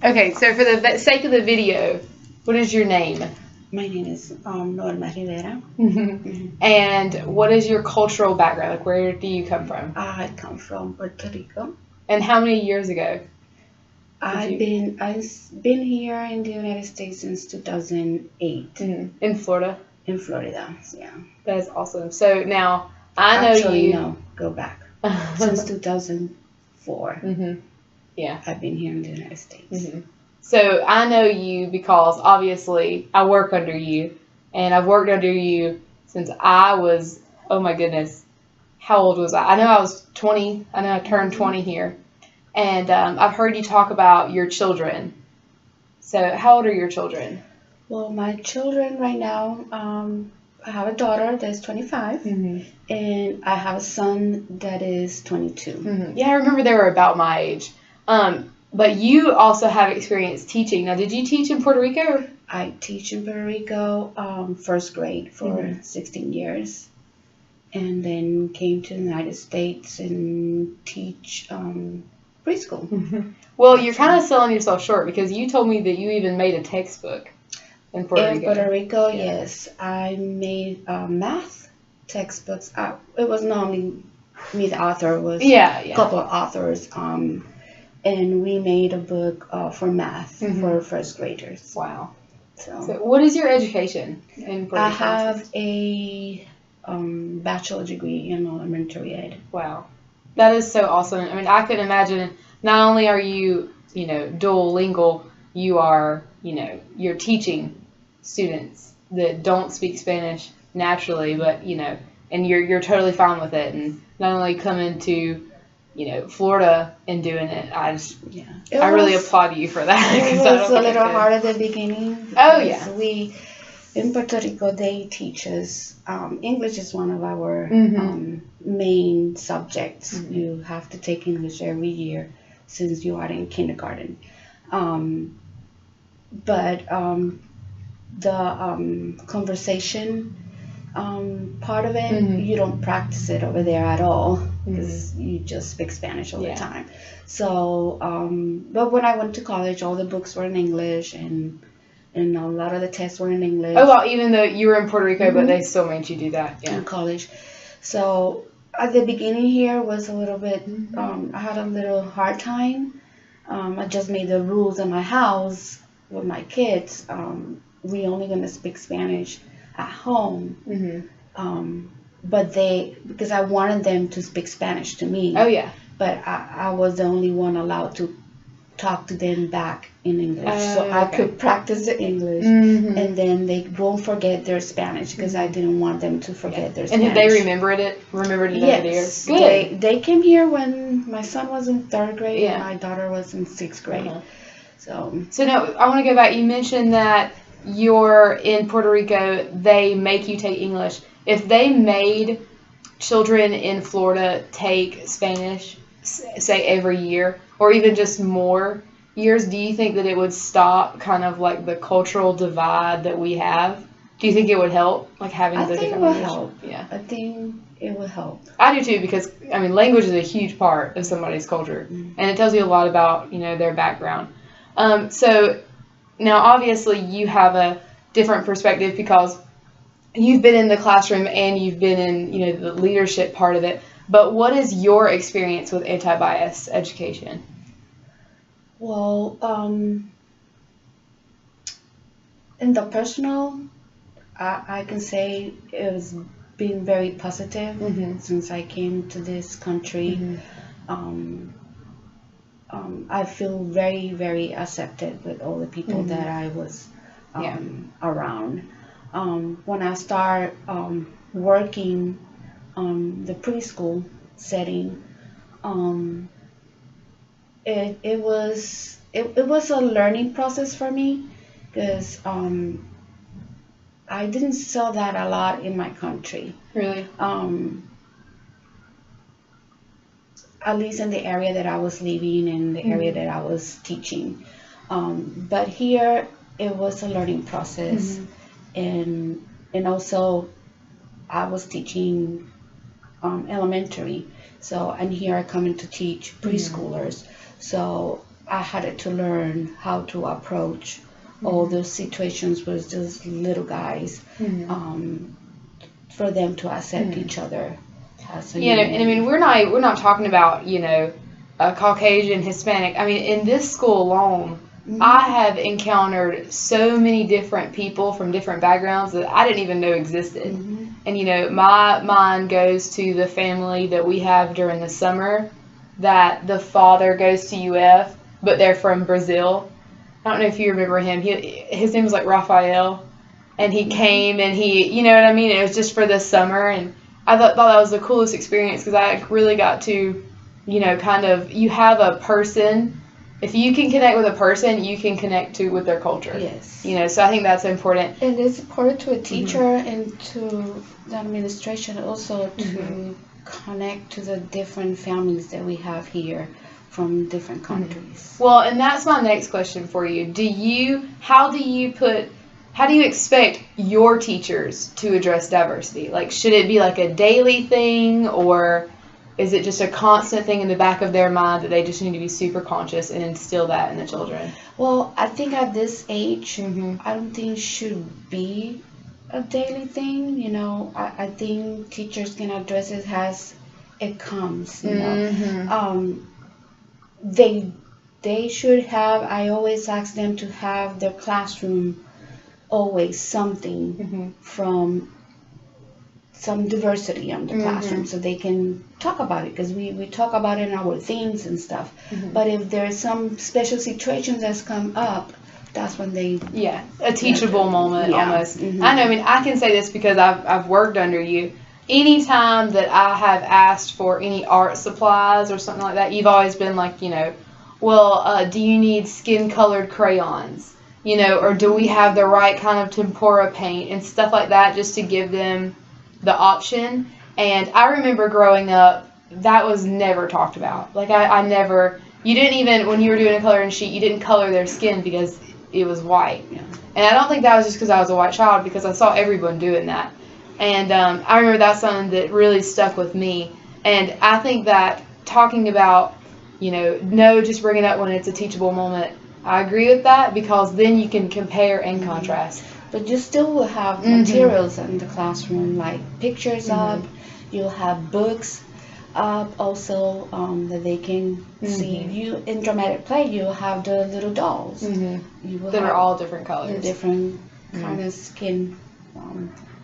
Okay, so for the sake of the video, what is your name? My name is Norma Rivera. And what is your cultural background? Like, where do you come from? I come from Puerto Rico. And how many years ago? I've been here in the United States since 2008. In Florida? In Florida, yeah. That is awesome. So now, I know Actually, you... no, go back. Since 2004. Yeah. I've been here in the United States. So I know you because obviously I work under you, and I've worked under you since I was, oh my goodness, how old was I? I know I was 20. I know I turned 20 here. And I've heard you talk about your children. So how old are your children? Well, my children right now, I have a daughter that's 25, and I have a son that is 22. Yeah, I remember they were about my age. But you also have experience teaching. Now, did you teach in Puerto Rico? I teach in Puerto Rico, first grade for 16 years. And then came to the United States and teach preschool. Well, you're kind of selling yourself short because you told me that you even made a textbook in Puerto Rico. In Puerto Rico, yes. I made math textbooks. It was not only me, the author, it was a couple of authors. And we made a book for math for first graders. Wow. So what is your education in Puerto Rico? I have a bachelor degree in elementary ed. Wow. That is so awesome. I mean, I couldn't imagine, not only are you, dual lingual, you are, you're teaching students that don't speak Spanish naturally, but, and you're totally fine with it. And not only coming to, Florida and doing it, I really applaud you for that. It was a little hard at the beginning. Oh, yeah. In Puerto Rico, they teach us, English is one of our main subjects. You have to take English every year since you are in kindergarten. But the conversation part of it, you don't practice it over there at all because you just speak Spanish all the time. So, but when I went to college, all the books were in English and a lot of the tests were in English. Oh, well, even though you were in Puerto Rico, but they still made you do that. In college. So at the beginning here was a little bit, I had a little hard time. I just made the rules in my house with my kids. We only going to speak Spanish at home. But because I wanted them to speak Spanish to me. Oh, yeah. But I was the only one allowed to talk to them back in English. So I could practice the English and then they won't forget their Spanish because I didn't want them to forget their Spanish. And did they remember it over the years? Good. They came here when my son was in 3rd grade and my daughter was in 6th grade. So now I want to go back. You mentioned that you're in Puerto Rico, they make you take English. If they made children in Florida take Spanish, say every year, or even just more years, do you think that it would stop kind of like the cultural divide that we have? Do you think it would help, like having the different language? I think it will help. Yeah. I think it will help. I do too, because I mean, language is a huge part of somebody's culture, and it tells you a lot about their background. So now, obviously, you have a different perspective because you've been in the classroom and you've been in the leadership part of it. But what is your experience with anti-bias education? Well, in the personal, I can say it has been very positive since I came to this country. I feel very, very accepted with all the people that I was around. When I start working the preschool setting, it was a learning process for me because I didn't saw that a lot in my country. Really? At least in the area that I was living and the area that I was teaching. But here it was a learning process, and also I was teaching elementary. So, and here I come in to teach preschoolers. So I had to learn how to approach all those situations with those little guys, for them to accept each other as a Yeah, human. and I mean, we're not talking about, a Caucasian, Hispanic. I mean, in this school alone, I have encountered so many different people from different backgrounds that I didn't even know existed. And my mind goes to the family that we have during the summer, that the father goes to UF, but they're from Brazil. I don't know if you remember him. His name was like Raphael, and he came and you know what I mean? It was just for the summer, and I thought that was the coolest experience, because I really got to, kind of, you have a person. If you can connect with a person, you can connect with their culture. Yes. So I think that's important. And it's important to a teacher and to the administration also to connect to the different families that we have here from different countries. Well, and that's my next question for you. How do you expect your teachers to address diversity? Like, should it be like a daily thing, or is it just a constant thing in the back of their mind that they just need to be super conscious and instill that in the children? Well, I think at this age, I don't think it should be a daily thing. I think teachers can address it as it comes. They should have. I always ask them to have their classroom always something from some diversity in the classroom, so they can talk about it, because we talk about it in our themes and stuff. But if there's some special situations that's come up, that's when they a teachable moment almost. I know. I mean, I can say this because I've worked under you. Anytime that I have asked for any art supplies or something like that, you've always been like, well, do you need skin-colored crayons? Or do we have the right kind of tempera paint and stuff like that, just to give them the option. And I remember growing up, that was never talked about. Like, I never, you didn't even, when you were doing a coloring sheet, you didn't color their skin because it was white. And I don't think that was just because I was a white child, because I saw everyone doing that. And I remember that's something that really stuck with me. And I think that talking about, just bring it up when it's a teachable moment, I agree with that, because then you can compare and contrast. But you still will have materials in the classroom, like pictures up. You'll have books up also, that they can see. You in dramatic play, you'll have the little dolls. You will that are all different colors, different kind of skin.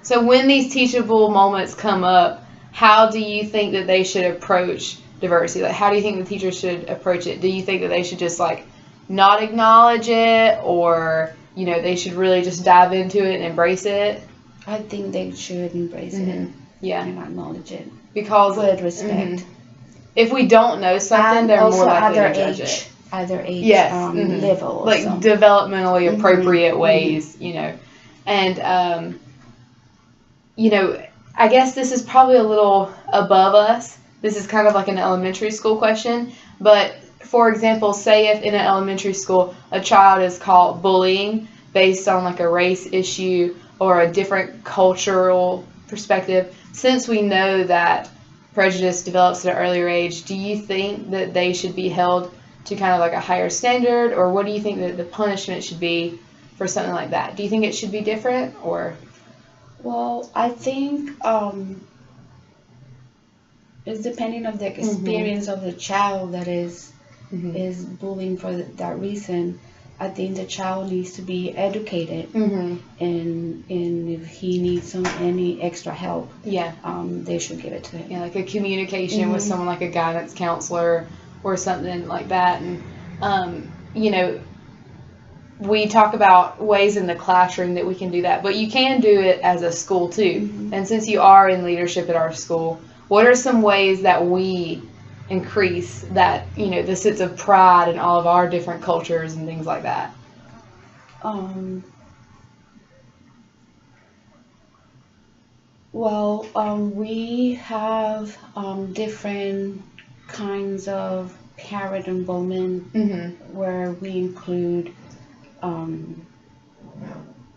So when these teachable moments come up, how do you think that they should approach diversity? Like, how do you think the teachers should approach it? Do you think that they should just not acknowledge it, or they should really just dive into it and embrace it? I think they should embrace it and acknowledge it. Because with respect. If we don't know something, they're more likely to judge it. At their age level. Like developmentally appropriate ways, And, I guess this is probably a little above us. This is kind of like an elementary school question. But, for example, say if in an elementary school a child is caught bullying based on like a race issue or a different cultural perspective, since we know that prejudice develops at an earlier age, do you think that they should be held to kind of like a higher standard, or what do you think that the punishment should be for something like that? Do you think it should be different, or? Well, I think it's depending on the experience of the child that is bullying for that reason. I think the child needs to be educated, and if he needs any extra help, they should give it to him. Yeah, like a communication with someone like a guidance counselor or something like that. And we talk about ways in the classroom that we can do that, but you can do it as a school too. And since you are in leadership at our school, what are some ways that we increase that, the sense of pride in all of our different cultures and things like that? We have different kinds of parent involvement where we include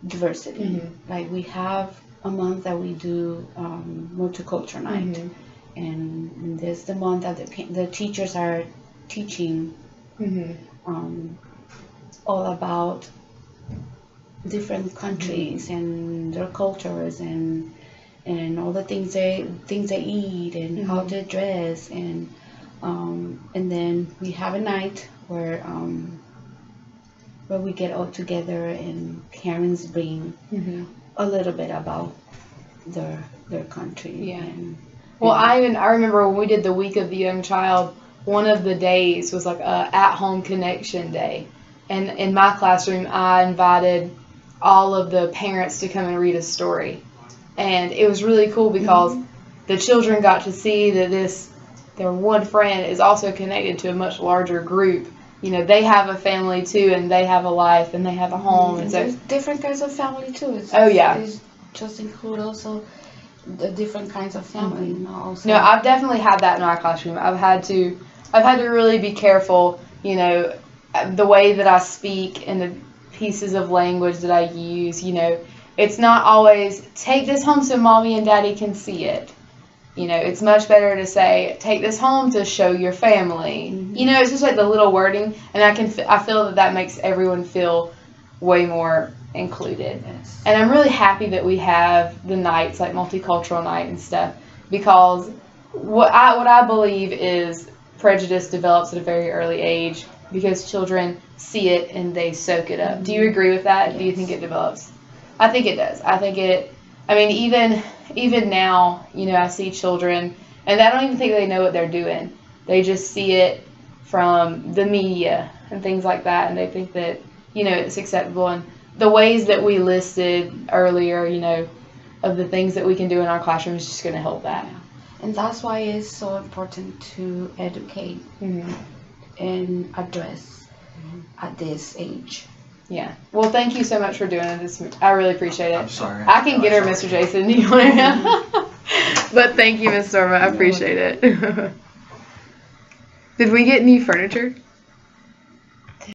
diversity. Like, we have a month that we do multicultural night, and this is the month that the teachers are teaching all about different countries and their cultures and all the things they eat and how they dress and then we have a night where we get all together and parents bring a little bit about their country. Yeah. Well, I remember when we did the Week of the Young Child, one of the days was like a at-home connection day. And in my classroom, I invited all of the parents to come and read a story. And it was really cool because the children got to see that their one friend is also connected to a much larger group. You know, they have a family too, and they have a life, and they have a home. And so there's different kinds of family too. It's just include also the different kinds of family. No, I've definitely had that in my classroom. I've had to really be careful, you know, the way that I speak and the pieces of language that I use. You know, it's not always take this home so mommy and daddy can see it. You know, it's much better to say take this home to show your family. You know, it's just like the little wording, and I feel that makes everyone feel way more included. Yes. And I'm really happy that we have the nights like multicultural night and stuff, because what I believe is prejudice develops at a very early age because children see it and they soak it up. Do you agree with that? Yes. Do you think it develops? I think it does. I mean, even now, you know, I see children, and I don't even think they know what they're doing. They just see it from the media and things like that, and they think that, you know, it's acceptable. And the ways that we listed earlier, you know, of the things that we can do in our classroom is just going to help that. And that's why it's so important to educate and address at this age. Yeah. Well, thank you so much for doing this. I really appreciate it. I'm sorry. I can get her, Mr. Jason. Do you want to? But thank you, Miss Norma. I appreciate it. Did we get new furniture?